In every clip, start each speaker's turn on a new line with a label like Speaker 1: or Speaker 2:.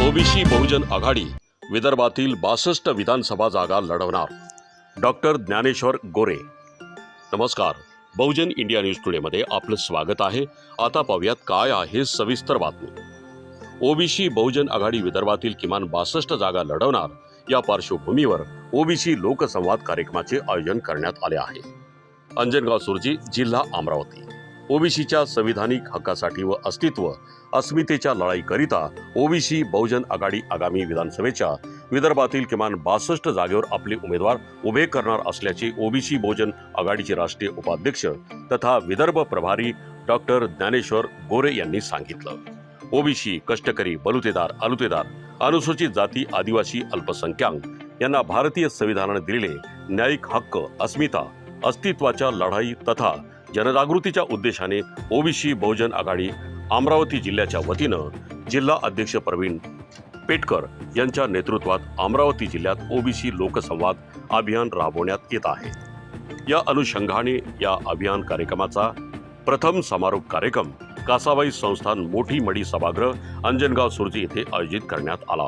Speaker 1: OBC बहुजन आघाडी विदर्भातील 62 विधानसभा जागा लढवणार डॉक्टर ज्ञानेश्वर गोरे। नमस्कार, बहुजन इंडिया न्यूज टुडेमध्ये आपलं स्वागत आहे। आता पाहूयात काय आहे सविस्तर बातमी। ओबीसी बहुजन आघाडी विदर्भातील किमान 62 जागा लढवणार या पार्श्वभूमीवर ओबीसी लोकसंवाद कार्यक्रमाचे आयोजन करण्यात आले आहे। अंजनगाव सुरजी, जिल्हा अमरावती। ओबीसीच्या संविधानिक हक्कासाठी व अस्तित्व अस्मितेच्या लढाईकरिता ओबीसी बहुजन आघाडी आगामी विधानसभेच्या विदर्भातील किमान 62 जागेवर आपले उमेदवार उभे करणार असल्याचे ओबीसी बहुजन आघाडीचे राष्ट्रीय उपाध्यक्ष तथा विदर्भ प्रभारी डॉक्टर ज्ञानेश्वर गोरे यांनी सांगितलं। ओबीसी, कष्टकरी, बलुतेदार, अलुतेदार, अनुसूचित जाती, आदिवासी, अल्पसंख्याक यांना भारतीय संविधानाने दिलेले न्यायिक हक्क, अस्मिता, अस्तित्वाच्या लढाई तथा जनजागृतीच्या उद्देशाने ओबीसी बहुजन आघाडी अमरावती जिल्ह्याच्या वतीनं जिल्हा अध्यक्ष प्रवीण पेटकर यांच्या नेतृत्वात अमरावती जिल्ह्यात ओबीसी लोकसंवाद अभियान राबवण्यात येत आहे। या अनुषंगाने या अभियान कार्यक्रमाचा प्रथम समारोप कार्यक्रम कासाबाई संस्थान मोठी मडी सभागृह अंजनगाव सुरजी येथे आयोजित करण्यात आला।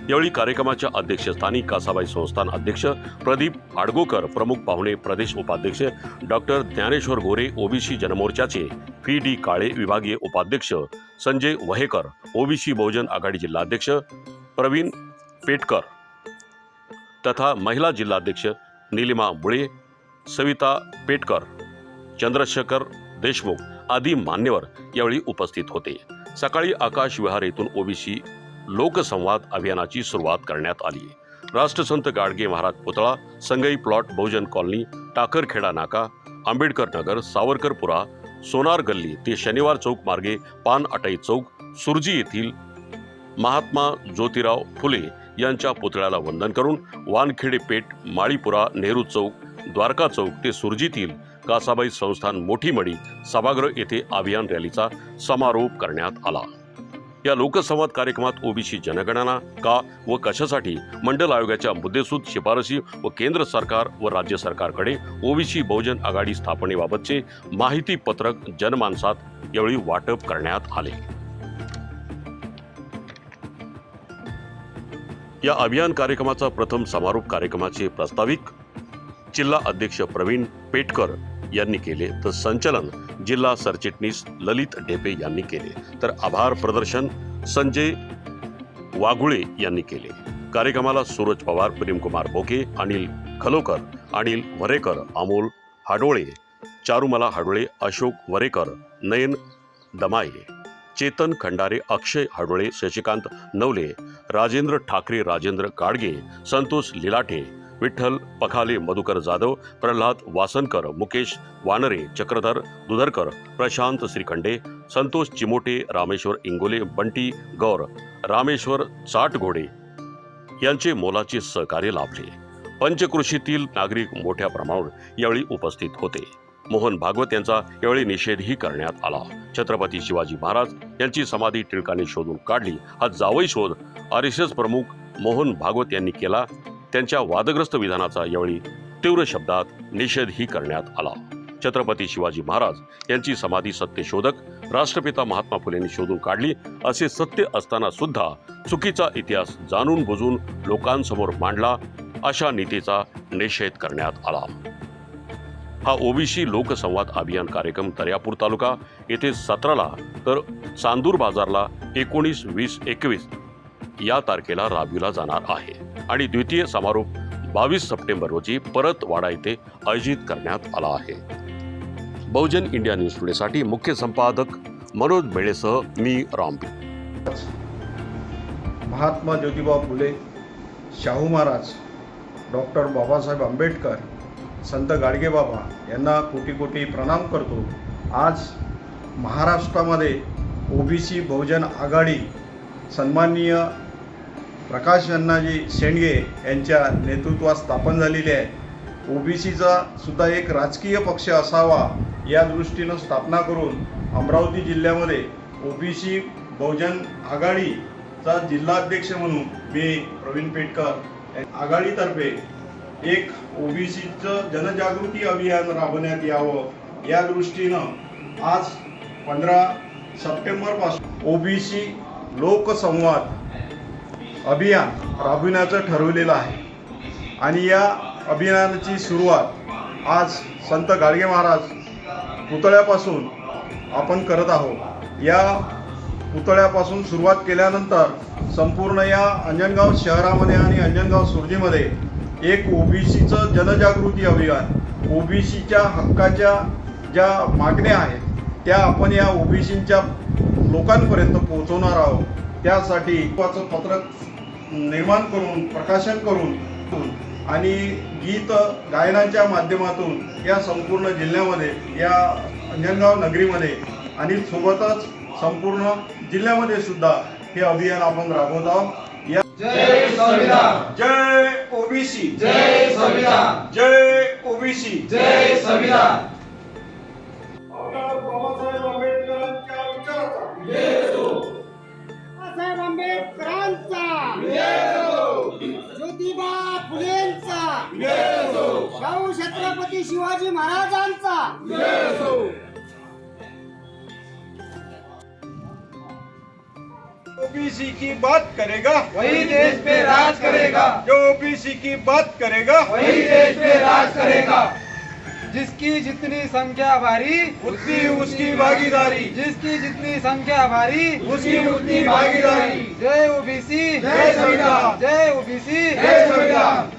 Speaker 1: यावेळी कार्यक्रमाच्या अध्यक्षस्थानी कासाबाई संस्थान अध्यक्ष प्रदीप आडगोकर, प्रमुख पाहुणे प्रदेश उपाध्यक्ष डॉक्टर ज्ञानेश्वर गोरे, ओबीसी जनमोर्चाचे पी.डी. काळे, विभागीय उपाध्यक्ष संजय वहेकर, ओबीसी बहुजन आघाडी जिल्हाध्यक्ष प्रवीण पेटकर तथा महिला जिल्हाध्यक्ष नीलिमा मुळे, सविता पेटकर, चंद्रशेखर देशमुख आदी मान्यवर यावेळी उपस्थित होते। सकाळी आकाश विहार येथून ओबीसी लोकसंवाद अभियानाची सुरुवात करण्यात आली। राष्ट्रसंत गाडगे महाराज पुतळा, संगई प्लॉट, बहुजन कॉलनी, टाकरखेडा नाका, आंबेडकर नगर, सावरकरपुरा, सोनार गल्ली ते शनिवार चौक मार्गे पान अटाई चौक, सुरजी येथील महात्मा ज्योतिराव फुले यांच्या पुतळ्याला वंदन करून वानखेडे पेठ, माळीपुरा, नेहरू चौक, द्वारका चौक ते सुरजीतील कासाबाई संस्थान मोठी मडी सभागृह येथे अभियान रॅलीचा समारोप करण्यात आला। या लोकसंवाद कार्यक्रमात ओबीसी जनगणना का व कशासाठी, मंडल आयोगाच्या मुद्देसूद शिफारसी व केंद्र सरकार व राज्य सरकारकडे ओबीसी बहुजन आघाडी स्थापनेबाबतचे माहिती पत्रक जनमानसात यावेळी वाटप करण्यात आले। या अभियान कार्यक्रमाचा प्रथम समारोप कार्यक्रमाचे प्रास्ताविक जिल्हा अध्यक्ष प्रवीण पेटकर यांनी केले, तर संचालन जिल्हा सरचिटणीस ललित ढेपे यांनी केले, तर आभार प्रदर्शन संजय वाघुळे यांनी केले। कार्यक्रमाला सूरज पवार, प्रेमकुमार बोके, अनिल खलोकर, अनिल वरेकर, अमोल हाडोळे, चारुमला हाडोळे, अशोक वरेकर, नयन दमाये, चेतन खंडारे, अक्षय हाडोळे, शशिकांत नवले, राजेंद्र ठाकरे, राजेंद्र गाडगे, संतोष लिलाटे, विठ्ठल पखाले, मधुकर जाधव, प्रल्हाद वासनकर, मुकेश वानरे, चक्रधर दुधरकर, प्रशांत श्रीखंडे, संतोष चिमोटे, रामेश्वर इंगोले, बंटी गौर, रामेश्वर चाटघोडे यांचे मोलाचे सहकार्य लाभले। पंचकृषीतील नागरिक मोठ्या प्रमाणावर यावेळी उपस्थित होते। मोहन भागवत यांचा यावेळी निषेधही करण्यात आला। छत्रपती शिवाजी महाराज यांची समाधी टिळकांनी शोधून काढली हा जावई शोध आरएसएस प्रमुख मोहन भागवत यांनी केला। त्यांच्या वादग्रस्त विधानाचा यावेळी तीव्र शब्दात निषेधही करण्यात आला। छत्रपती शिवाजी महाराज यांची समाधी सत्यशोधक राष्ट्रपिता महात्मा फुलेंनी शोधून काढली असे सत्य असताना सुद्धा चुकीचा इतिहास जाणून बुजून लोकांसमोर मांडला, अशा नीतीचा निषेध करण्यात आला। हा ओबीसी लोकसंवाद अभियान कार्यक्रम दर्यापूर तालुका येथे 17ला तर चांदूर बाजारला 19, 20, 21 या तारखेला राबविला जाणार आहे आणि द्वितीय समारोप 22 सप्टेंबर रोजी परत वाडा येथे आयोजित करण्यात आला आहे। बहुजन इंडिया न्यूज टुडेसाठी मुख्य संपादक मनोज बेळेसह मी रामबी।
Speaker 2: महात्मा ज्योतिबा फुले, शाहू महाराज, डॉक्टर बाबासाहेब आंबेडकर, संत गाडगे बाबा यांना कोटी कोटी प्रणाम करतो। आज महाराष्ट्रामध्ये ओबीसी बहुजन आघाडी सन्माननीय प्रकाश अण्णाजी शेंडगे यांच्या नेतृत्वात स्थापन झालेली आहे। ओबीसीचा सुद्धा एक राजकीय पक्ष असावा या दृष्टीनं स्थापना करून अमरावती जिल्ह्यामध्ये ओबीसी बहुजन आघाडीचा जिल्हाध्यक्ष म्हणून मी प्रवीण पेटकर आघाडीतर्फे एक ओबीसीचं जनजागृती अभियान राबवण्यात यावं या दृष्टीनं आज 15 सप्टेंबरपासून ओबीसी लोकसंवाद अभियान राबविण्याचं ठरवलेलं आहे आणि या अभियानाची सुरुवात आज संत गाडगे महाराज पुतळ्यापासून आपण करत आहोत. या पुतळ्यापासून सुरुवात केल्यानंतर संपूर्ण या अंजनगाव शहरामध्ये आणि अंजनगाव सुर्जीमध्ये एक ओबीसीचं जनजागृती अभियान, ओबीसीच्या हक्काच्या ज्या मागण्या आहेत त्या आपण या ओबीसीच्या लोकांपर्यंत पोहोचवणार आहोत. त्यासाठी पत्रक निर्माण करून, प्रकाशन करून आणि गीत गायनाच्या माध्यमातून या संपूर्ण जिल्ह्यामध्ये, या अंजनगाव नगरीमध्ये आणि सोबतच संपूर्ण जिल्ह्यामध्ये सुद्धा हे अभियान आपण राबवत आहोत.
Speaker 3: जय संविधान,
Speaker 2: जय ओबीसी,
Speaker 3: जय संविधान,
Speaker 2: जय ओबीसी,
Speaker 3: जय संविधान.
Speaker 2: डॉक्टर बाबासाहेब आंबेडकरांच्या विचाराचा
Speaker 4: बाबासाहेब आंबेडकरांचा, ज्योतिबा फुलेंचा, शाहू छत्रपती शिवाजी महाराजांचा.
Speaker 2: ओबीसी की बात करेगा
Speaker 3: वही देश पे राज करेगा,
Speaker 2: जो ओबीसी की बात करेगा
Speaker 3: वही देश पे राज करेगा. जिसकी जितनी संख्या भारी
Speaker 2: उतनी उसकी भागीदारी,
Speaker 3: जिसकी जितनी संख्या भारी
Speaker 2: उसकी उतनी भागीदारी.
Speaker 3: जय ओबीसी,
Speaker 2: जय संविधान,
Speaker 3: जय ओबीसी,
Speaker 2: जय संविधान.